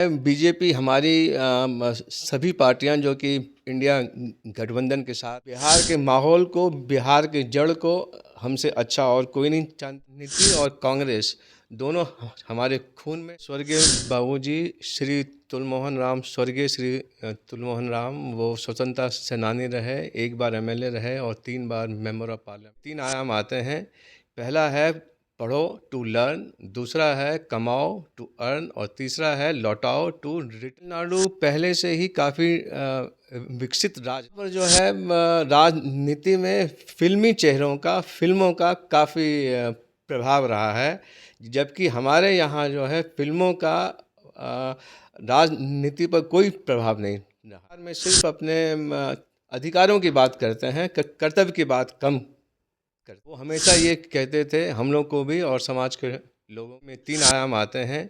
BJP हमारी सभी पार्टियां जो कि इंडिया गठबंधन के साथ बिहार के माहौल को, बिहार की जड़ को हमसे अच्छा और कोई नहीं जानती थी। और कांग्रेस दोनों हमारे खून में। स्वर्गीय बाबूजी श्री तुलमोहन राम, स्वर्गीय श्री तुलमोहन राम वो स्वतंत्रता सेनानी रहे, एक बार एमएलए रहे और 3 बार मेंबर ऑफ पार्लियामेंट। 3 आयाम आते हैं। पहला है पढ़ो टू लर्न, दूसरा है कमाओ टू अर्न और तीसरा है लौटाओ टू रिटर्न। तमिलनाडु पहले से ही काफ़ी विकसित राज्य पर जो है राजनीति में फिल्मी चेहरों का, फिल्मों का काफ़ी प्रभाव रहा है, जबकि हमारे यहाँ जो है फिल्मों का राजनीति पर कोई प्रभाव नहीं रहा। बिहार में सिर्फ अपने अधिकारों की बात करते हैं, कर्तव्य की बात कम करते। वो हमेशा ये कहते थे हम लोग को भी और समाज के लोगों में। 3 आयाम आते हैं।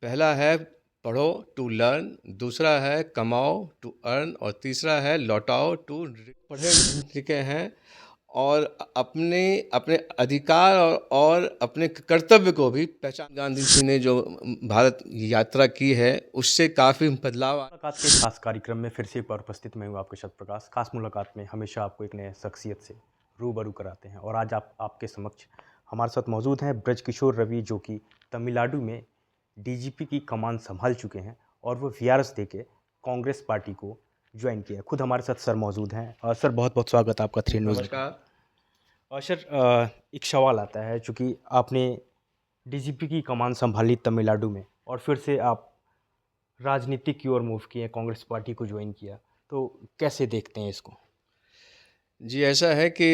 पहला है पढ़ो टू लर्न, दूसरा है कमाओ टू अर्न और तीसरा है लौटाओ टू। पढ़े लिखे हैं और अपने अपने अधिकार और अपने कर्तव्य को भी पहचान। गांधी जी ने जो भारत यात्रा की है उससे काफ़ी बदलाव। मुलाकात के खास कार्यक्रम में फिर से एक बार उपस्थित मैं हूँ आपके शत प्रकाश। खास मुलाकात में हमेशा आपको एक नए शख्सियत से रूबरू कराते हैं और आज आपके समक्ष हमारे साथ मौजूद हैं ब्रजकिशोर रवि, जो कि तमिलनाडु में डीजीपी की कमान संभाल चुके हैं और वो वीआरएस दे के कांग्रेस पार्टी को ज्वाइन किया है। खुद हमारे साथ सर मौजूद हैं। और सर बहुत बहुत स्वागत है आपका 3 न्यूज़ में। नमस्कार। और सर एक सवाल आता है, चूँकि आपने डीजीपी की कमान संभाली तमिलनाडु में और फिर से आप राजनीति की ओर मूव किए, कांग्रेस पार्टी को ज्वाइन किया, तो कैसे देखते हैं इसको? जी, ऐसा है कि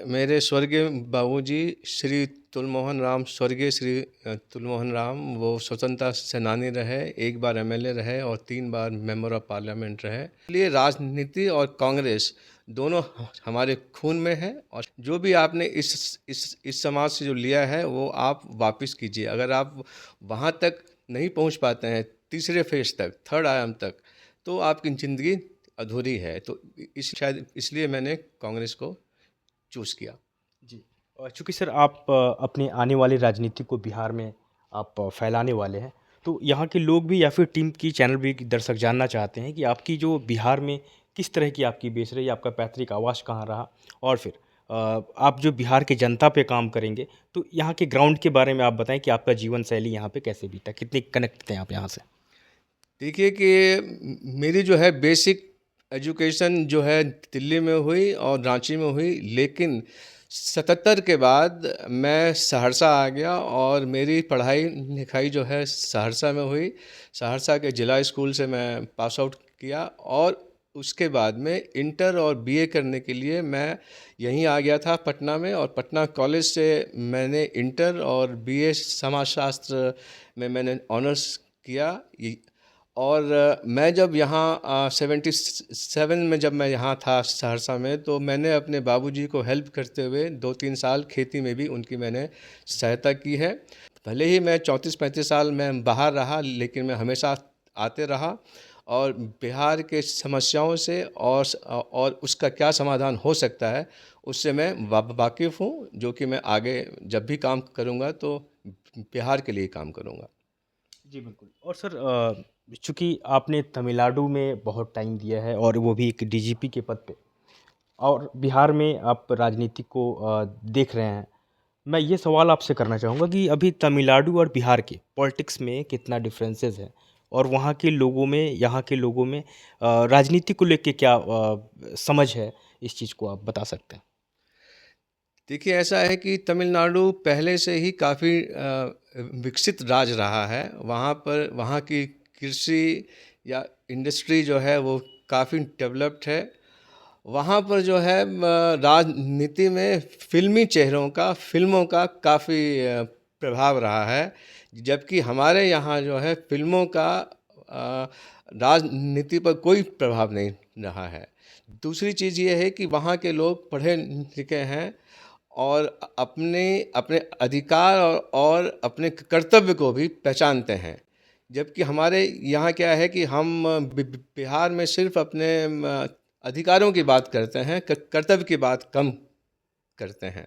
मेरे स्वर्गीय बाबूजी श्री तुलमोहन राम, स्वर्गीय श्री तुलमोहन राम वो स्वतंत्रता सेनानी रहे, एक बार एमएलए रहे और 3 बार मेंबर ऑफ पार्लियामेंट रहे। इसलिए राजनीति और कांग्रेस दोनों हमारे खून में है। और जो भी आपने इस समाज से जो लिया है वो आप वापस कीजिए। अगर आप वहाँ तक नहीं पहुँच पाते हैं, तीसरे फेज तक, थर्ड आयाम तक, तो आपकी ज़िंदगी अधूरी है। तो शायद इसलिए मैंने कांग्रेस को चूज़ किया। जी। और चूँकि सर आप अपनी आने वाली राजनीति को बिहार में आप फैलाने वाले हैं, तो यहाँ के लोग भी या फिर टीम की चैनल भी दर्शक जानना चाहते हैं कि आपकी जो बिहार में किस तरह की आपकी बेस रही, आपका पैतृक आवास कहाँ रहा, और फिर आप जो बिहार की जनता पे काम करेंगे, तो यहाँ के ग्राउंड के बारे में आप बताएं कि आपका जीवन शैली यहाँ पे कैसे बीता, कितने कनेक्ट थे आप यहाँ से? देखिए कि मेरी जो है बेसिक एजुकेशन जो है दिल्ली में हुई और रांची में हुई, लेकिन 77 के बाद मैं सहरसा आ गया और मेरी पढ़ाई लिखाई जो है सहरसा में हुई। सहरसा के जिला स्कूल से मैं पास आउट किया और उसके बाद में इंटर और बीए करने के लिए मैं यहीं आ गया था पटना में। और पटना कॉलेज से मैंने इंटर और बीए समाजशास्त्र में मैंने ऑनर्स किया। और मैं जब यहाँ 77 में जब मैं यहाँ था सहरसा में, तो मैंने अपने बाबूजी को हेल्प करते हुए 2-3 साल खेती में भी उनकी मैंने सहायता की है। भले ही मैं 34-35 साल मैं बाहर रहा, लेकिन मैं हमेशा आते रहा और बिहार के समस्याओं से और उसका क्या समाधान हो सकता है उससे मैं वाकिफ़ हूँ, जो कि मैं आगे जब भी काम करूँगा तो बिहार के लिए काम करूँगा। जी, बिल्कुल। और सर चूँकि आपने तमिलनाडु में बहुत टाइम दिया है और वो भी एक डीजीपी के पद पे, और बिहार में आप राजनीति को देख रहे हैं। मैं ये सवाल आपसे करना चाहूँगा कि अभी तमिलनाडु और बिहार के पॉलिटिक्स में कितना डिफरेंसेस है? और वहाँ के लोगों में, यहाँ के लोगों में राजनीति को लेके क्या समझ है? इस चीज़ को आप बता सकते हैं? देखिए, ऐसा है कि तमिलनाडु पहले से ही काफ़ी विकसित राज्य रहा है। वहाँ पर वहाँ की कृषि या इंडस्ट्री जो है वो काफ़ी डेवलप्ड है। वहाँ पर जो है राजनीति में फिल्मी चेहरों का, फिल्मों का काफ़ी प्रभाव रहा है, जबकि हमारे यहाँ जो है फिल्मों का राजनीति पर कोई प्रभाव नहीं रहा है। दूसरी चीज़ ये है कि वहाँ के लोग पढ़े लिखे हैं और अपने अपने अधिकार और अपने कर्तव्य को भी पहचानते हैं, जबकि हमारे यहाँ क्या है कि हम बिहार में सिर्फ अपने अधिकारों की बात करते हैं, कर्तव्य की बात कम करते हैं।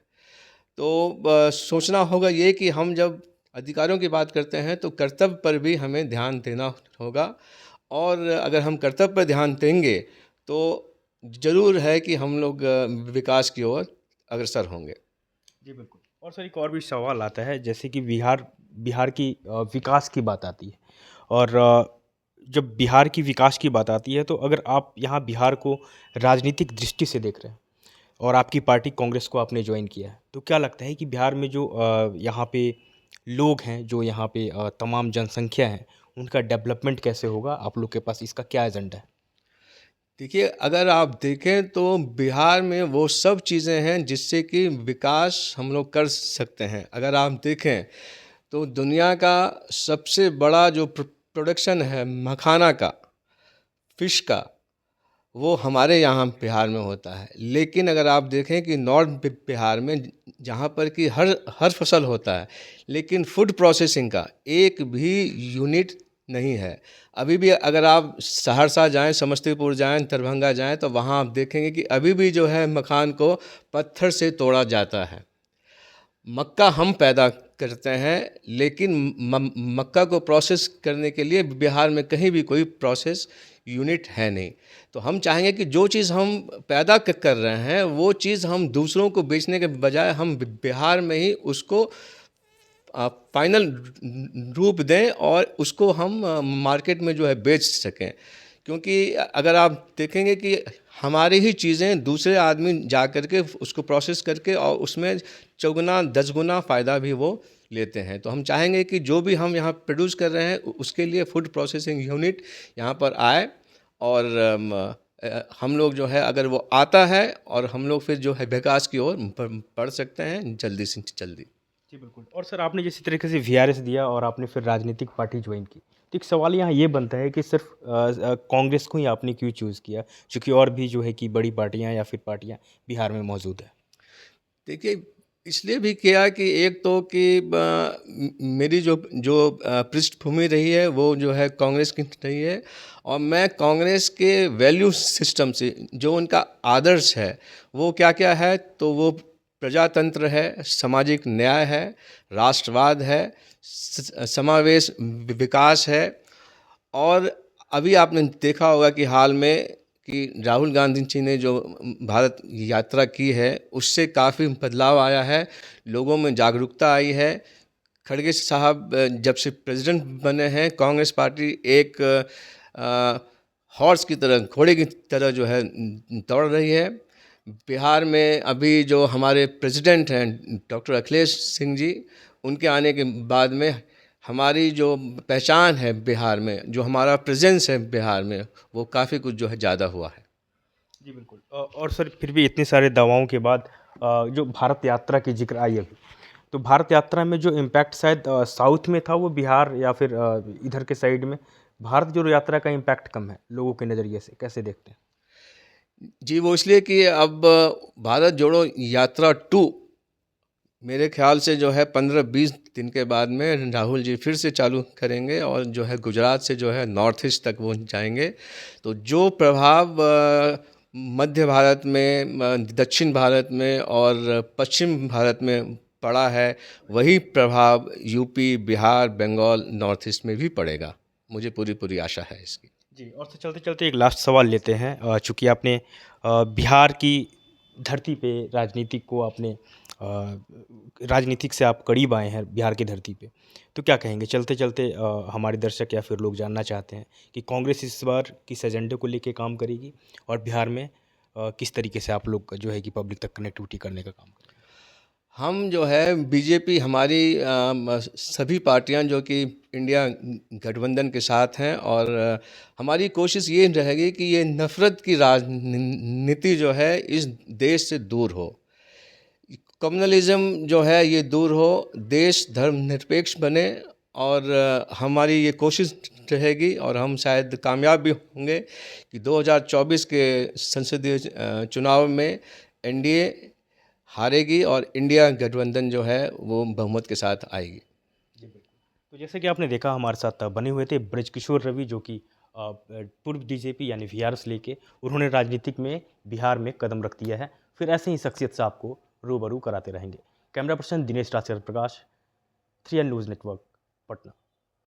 तो सोचना होगा ये कि हम जब अधिकारों की बात करते हैं तो कर्तव्य पर भी हमें ध्यान देना होगा। और अगर हम कर्तव्य पर ध्यान देंगे तो ज़रूर है कि हम लोग विकास की ओर अग्रसर होंगे। जी, बिल्कुल। और सर एक और भी सवाल आता है, जैसे कि बिहार बिहार की विकास की बात आती है, और जब बिहार की विकास की बात आती है तो अगर आप यहाँ बिहार को राजनीतिक दृष्टि से देख रहे हैं और आपकी पार्टी कांग्रेस को आपने ज्वाइन किया है, तो क्या लगता है कि बिहार में जो यहाँ पे लोग हैं, जो यहाँ पे तमाम जनसंख्या है, उनका डेवलपमेंट कैसे होगा? आप लोग के पास इसका क्या एजेंडा है? देखिए, अगर आप देखें तो बिहार में वो सब चीज़ें हैं जिससे कि विकास हम लोग कर सकते हैं। अगर आप देखें तो दुनिया का सबसे बड़ा जो प्रोडक्शन है मखाना का, फ़िश का, वो हमारे यहाँ बिहार में होता है। लेकिन अगर आप देखें कि नॉर्थ बिहार में जहाँ पर कि हर हर फसल होता है, लेकिन फूड प्रोसेसिंग का एक भी यूनिट नहीं है। अभी भी अगर आप सहरसा जाएं, समस्तीपुर जाएं, दरभंगा जाएं तो वहाँ आप देखेंगे कि अभी भी जो है मखान को पत्थर से तोड़ा जाता है। मक्का हम पैदा करते हैं, लेकिन मक्का को प्रोसेस करने के लिए बिहार में कहीं भी कोई प्रोसेस यूनिट है नहीं। तो हम चाहेंगे कि जो चीज़ हम पैदा कर रहे हैं वो चीज़ हम दूसरों को बेचने के बजाय हम बिहार में ही उसको फाइनल रूप दें और उसको हम मार्केट में जो है बेच सकें। क्योंकि अगर आप देखेंगे कि हमारी ही चीज़ें दूसरे आदमी जा कर के उसको प्रोसेस करके और उसमें चौगुना 10 गुना फ़ायदा भी वो लेते हैं। तो हम चाहेंगे कि जो भी हम यहाँ प्रोड्यूस कर रहे हैं उसके लिए फूड प्रोसेसिंग यूनिट यहाँ पर आए। और हम लोग जो है अगर वो आता है और हम लोग फिर जो है विकास की ओर बढ़ सकते हैं जल्दी से जल्दी। जी, बिल्कुल। और सर आपने जिस तरीके से वीआरएस दिया और आपने फिर राजनीतिक पार्टी ज्वाइन की, तो एक सवाल यहाँ ये बनता है कि सिर्फ कांग्रेस को ही आपने क्यों चूज़ किया? चूँकि और भी जो है कि बड़ी पार्टियाँ या फिर पार्टियाँ बिहार में मौजूद है। देखिए, इसलिए भी किया कि एक तो कि मेरी जो जो पृष्ठभूमि रही है वो जो है कांग्रेस की रही है। और मैं कांग्रेस के वैल्यू सिस्टम से जो उनका आदर्श है वो क्या क्या है, तो वो प्रजातंत्र है, सामाजिक न्याय है, राष्ट्रवाद है, समावेश विकास है। और अभी आपने देखा होगा कि हाल में कि राहुल गांधी जी ने जो भारत यात्रा की है उससे काफ़ी बदलाव आया है, लोगों में जागरूकता आई है। खड़गे साहब जब से प्रेसिडेंट बने हैं कांग्रेस पार्टी एक हॉर्स की तरह, घोड़े की तरह जो है दौड़ रही है। बिहार में अभी जो हमारे प्रेसिडेंट हैं डॉक्टर अखिलेश सिंह जी, उनके आने के बाद में हमारी जो पहचान है बिहार में, जो हमारा प्रेजेंस है बिहार में, वो काफ़ी कुछ जो है ज़्यादा हुआ है। जी, बिल्कुल। और सर फिर भी इतने सारे दावाओं के बाद जो भारत यात्रा की ज़िक्र आई अभी, तो भारत यात्रा में जो इम्पैक्ट शायद साउथ में था वो बिहार या फिर इधर के साइड में भारत जोड़ो यात्रा का इम्पैक्ट कम है, लोगों के नज़रिए से, कैसे देखते हैं? जी, वो इसलिए कि अब भारत जोड़ो यात्रा 2 मेरे ख्याल से जो है 15-20 दिन के बाद में राहुल जी फिर से चालू करेंगे और जो है गुजरात से जो है नॉर्थ ईस्ट तक वो जाएंगे। तो जो प्रभाव मध्य भारत में, दक्षिण भारत में और पश्चिम भारत में पड़ा है, वही प्रभाव UP, Bihar, Bengal, north east में भी पड़ेगा। मुझे पूरी पूरी आशा है इसकी। जी, और तो चलते-चलते एक लास्ट सवाल लेते हैं। चूँकि आपने बिहार की धरती पे राजनीतिक को आपने राजनीतिक से आप करीब आए हैं बिहार की धरती पे। तो क्या कहेंगे? चलते-चलते हमारे दर्शक या फिर लोग जानना चाहते हैं कि कांग्रेस इस बार किस एजेंडे को लेके काम करेगी और बिहार में किस तरीके से आप लोग जो है कि पब्लिक तक कनेक्टिविटी करने का काम करेंगे? हम जो है बीजेपी हमारी सभी पार्टियां जो कि इंडिया गठबंधन के साथ हैं। और हमारी कोशिश ये रहेगी कि ये नफ़रत की राजनीति जो है इस देश से दूर हो, कम्युनलिज्म जो है ये दूर हो, देश धर्मनिरपेक्ष बने। और हमारी ये कोशिश रहेगी और हम शायद कामयाब भी होंगे कि 2024 के संसदीय चुनाव में एनडीए हारेगी और इंडिया गठबंधन जो है वो बहुमत के साथ आएगी। जी, बिल्कुल। तो जैसे कि आपने देखा हमारे साथ बने हुए थे ब्रजकिशोर रवि, जो कि पूर्व डीजीपी यानी वीआरएस लेके उन्होंने राजनीतिक में बिहार में कदम रख दिया है। फिर ऐसे ही शख्सियत से आपको रूबरू कराते रहेंगे। Camera person Dinesh Raj Prakash, 3N news network, Patna.